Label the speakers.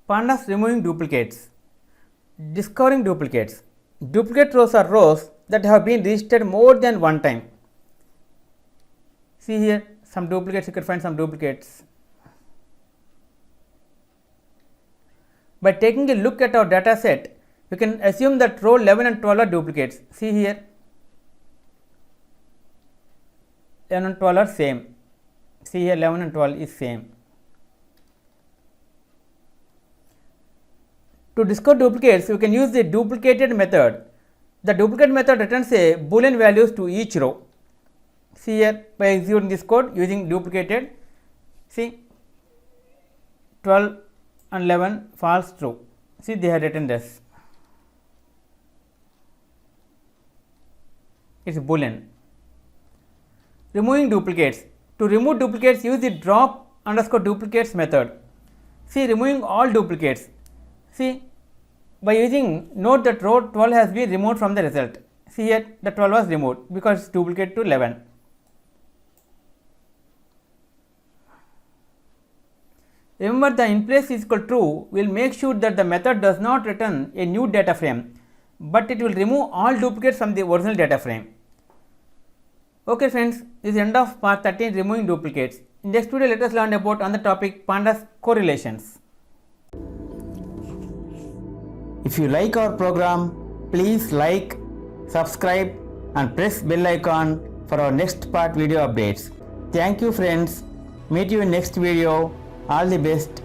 Speaker 1: Pandas removing duplicates. Discovering duplicates. Duplicate rows are rows that have been registered more than one time. See here some duplicates, you can find some duplicates. By taking a look at our data set, you can assume that row 11 and 12 are duplicates. See here 11 and 12 are same. See here 11 and 12 is same. To discover duplicates, you can use the duplicated method. The duplicate method returns a boolean values to each row. See here by executing this code using duplicated, see 12 and 11 false true. See they have written this. It is boolean. Removing duplicates. To remove duplicates, use the drop underscore duplicates method. See removing all duplicates. See by using note that row 12 has been removed from the result. See here the 12 was removed because it is duplicate to 11. Remember the in place is equal true will make sure that the method does not return a new data frame, but it will remove all duplicates from the original data frame. Okay friends, this is the end of part 13 removing duplicates. In next video let us learn about another topic, Pandas correlations. If you like our program, please like, subscribe and press bell icon for our next part video updates. Thank you friends. Meet you in next video. All the best.